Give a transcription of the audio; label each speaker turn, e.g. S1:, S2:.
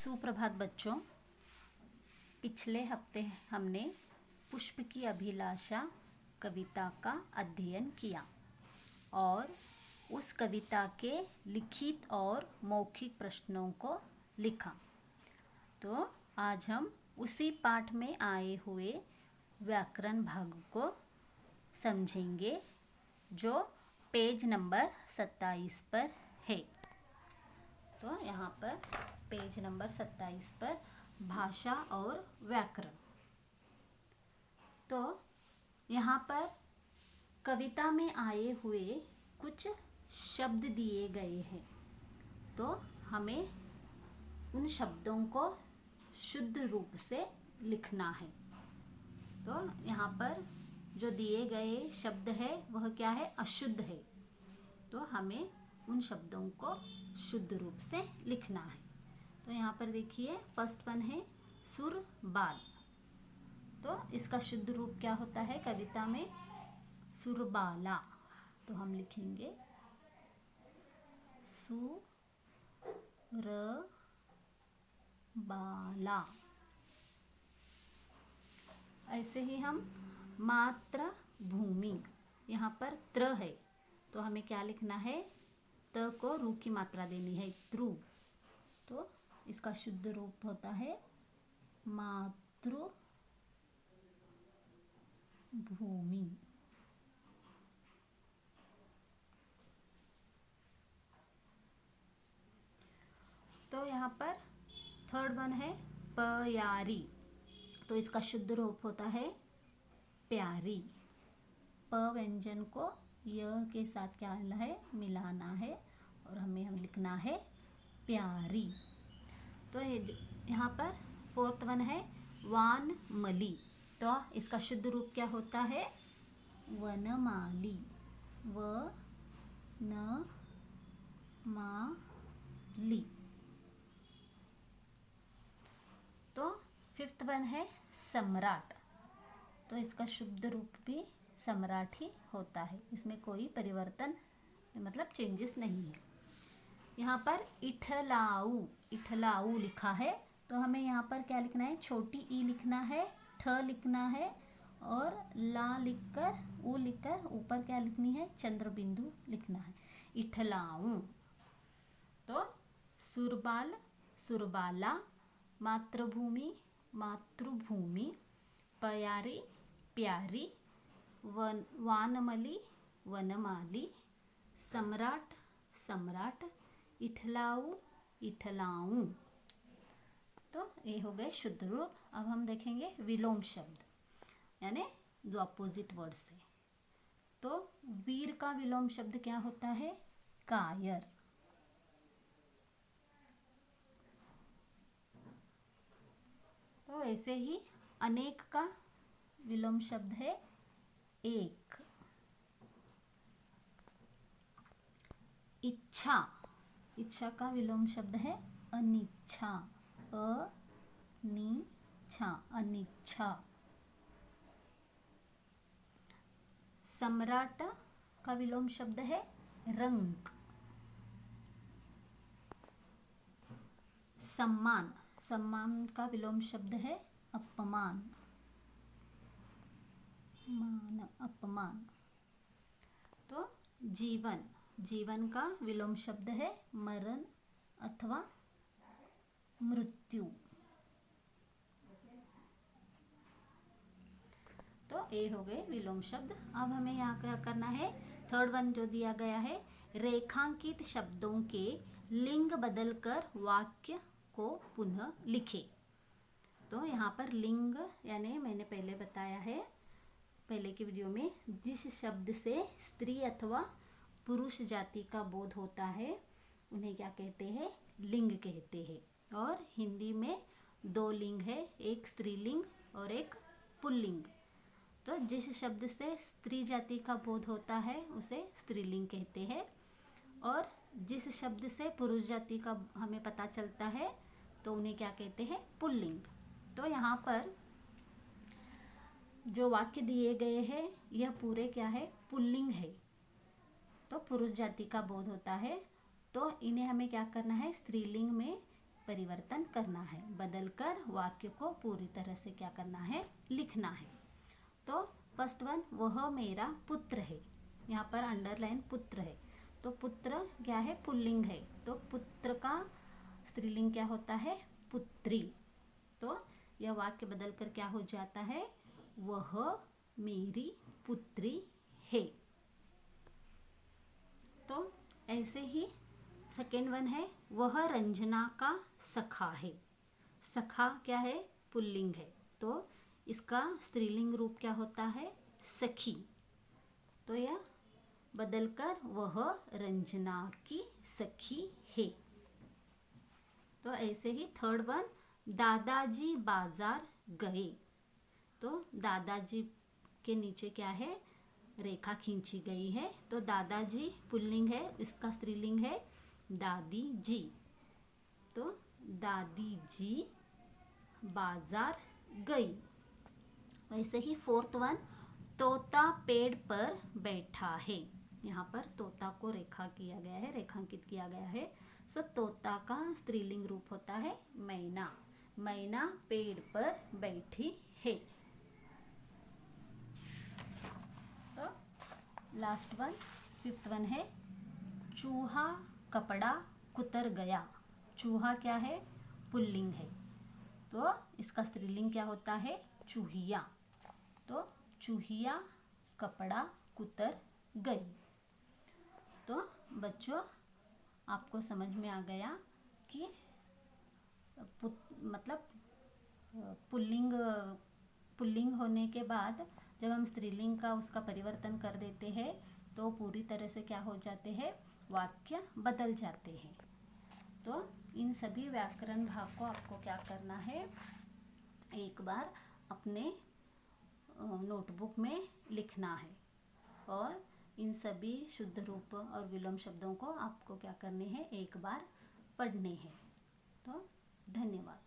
S1: सुप्रभात बच्चों। पिछले हफ्ते हमने पुष्प की अभिलाषा कविता का अध्ययन किया और उस कविता के लिखित और मौखिक प्रश्नों को लिखा। तो आज हम उसी पाठ में आए हुए व्याकरण भाग को समझेंगे जो पेज नंबर 27 पर है। तो यहाँ पर पेज नंबर 27 पर भाषा और व्याकरण। तो यहाँ पर कविता में आए हुए कुछ शब्द दिए गए हैं, तो हमें उन शब्दों को शुद्ध रूप से लिखना है। तो यहाँ पर जो दिए गए शब्द है वह क्या है? अशुद्ध है। तो हमें उन शब्दों को शुद्ध रूप से लिखना है। तो यहाँ पर देखिए, फर्स्ट वन है सुरबाल। तो इसका शुद्ध रूप क्या होता है कविता में? सुरबाला। तो हम लिखेंगे सुरबाला। ऐसे ही हम मातृभूमि, यहाँ पर त्र है तो हमें क्या लिखना है? त को रू की मात्रा देनी है, त्रु। तो इसका शुद्ध रूप होता है मातृभूमि। तो यहाँ पर थर्ड वन है प्यारी। तो इसका शुद्ध रूप होता है प्यारी। प व्यंजन को य के साथ क्या है? मिलाना है और हम लिखना है प्यारी। तो यहाँ पर फोर्थ वन है वानमली। तो इसका शुद्ध रूप क्या होता है? वनमाली। वनमाली। तो फिफ्थ वन है सम्राट। तो इसका शुद्ध रूप भी सम्राट ही होता है, इसमें कोई परिवर्तन मतलब चेंजेस नहीं है। यहाँ पर इठलाऊ, इठलाऊ लिखा है तो हमें यहाँ पर क्या लिखना है? छोटी ई लिखना है, ठ लिखना है और ला लिखकर ऊ लिखकर ऊपर क्या लिखनी है? चंद्र बिंदु लिखना है, इठलाऊ। तो सुरबाल, सुरबाला, मातृभूमि, मातृभूमि, प्यारी, प्यारी, वानमली, वनमाली, सम्राट, सम्राट, इठलाऊ, इठलाऊ। तो ये हो गए शुद्ध रूप। अब हम देखेंगे विलोम शब्द, यानी जो अपोजिट वर्ड्स है। तो वीर का विलोम शब्द क्या होता है? कायर। तो ऐसे ही अनेक का विलोम शब्द है एक। इच्छा, इच्छा का विलोम शब्द है अनिच्छा। अनिच्छा, अनिच्छा। सम्राट का विलोम शब्द है रंक। सम्मान, सम्मान का विलोम शब्द है अपमान। मान, अपमान। तो जीवन, जीवन का विलोम शब्द है मरण अथवा मृत्यु। तो ये हो गए विलोम शब्द। अब हमें यहाँ क्या करना है? थर्ड वन जो दिया गया है, रेखांकित शब्दों के लिंग बदलकर वाक्य को पुनः लिखे। तो यहाँ पर लिंग यानी मैंने पहले बताया है पहले की वीडियो में, जिस शब्द से स्त्री अथवा पुरुष जाति का बोध होता है उन्हें क्या कहते हैं? लिंग कहते हैं। और हिंदी में दो लिंग है, एक स्त्रीलिंग और एक पुल्लिंग। तो जिस शब्द से स्त्री जाति का बोध होता है उसे स्त्रीलिंग कहते हैं, और जिस शब्द से पुरुष जाति का हमें पता चलता है तो उन्हें क्या कहते हैं? पुल्लिंग। तो यहाँ पर जो वाक्य दिए गए हैं यह पूरे क्या है? पुल्लिंग है। तो पुरुष जाति का बोध होता है तो इन्हें हमें क्या करना है? स्त्रीलिंग में परिवर्तन करना है, बदलकर वाक्य को पूरी तरह से क्या करना है, लिखना है। तो फर्स्ट वन, वह मेरा पुत्र है। यहाँ पर अंडरलाइन पुत्र है, तो पुत्र क्या है, पुल्लिंग है, तो पुत्र का स्त्रीलिंग क्या होता है, पुत्री। तो यह वाक्य बदलकर क्या हो जाता है, वह मेरी पुत्री है। तो ऐसे ही सेकेंड वन है, वह रंजना का सखा है। सखा क्या है, पुल्लिंग है, तो इसका स्त्रीलिंग रूप क्या होता है, सखी। तो यह बदलकर वह रंजना की सखी है। तो ऐसे ही थर्ड वन, दादाजी बाजार गए। तो दादाजी के नीचे क्या है, रेखा खींची गई है, तो दादाजी पुल्लिंग है, इसका स्त्रीलिंग है दादी जी। तो दादी जी बाजार गई। वैसे ही फोर्थ वन, तोता पेड़ पर बैठा है। यहाँ पर तोता को रेखा किया गया है, रेखांकित किया गया है। सो तोता का स्त्रीलिंग रूप होता है मैना। मैना पेड़ पर बैठी है। तो लास्ट वन, फिफ्थ वन है, चूहा कपड़ा कुतर गया। चूहा क्या है, पुल्लिंग है, तो इसका स्त्रीलिंग क्या होता है, चूहिया। तो चूहिया कपड़ा कुतर गई। तो बच्चों, आपको समझ में आ गया कि मतलब पुल्लिंग होने के बाद जब हम स्त्रीलिंग का उसका परिवर्तन कर देते हैं तो पूरी तरह से क्या हो जाते हैं, वाक्य बदल जाते हैं। तो इन सभी व्याकरण भाग को आपको क्या करना है, एक बार अपने नोटबुक में लिखना है और इन सभी शुद्ध रूप और विलोम शब्दों को आपको क्या करने हैं, एक बार पढ़ने हैं। तो धन्यवाद।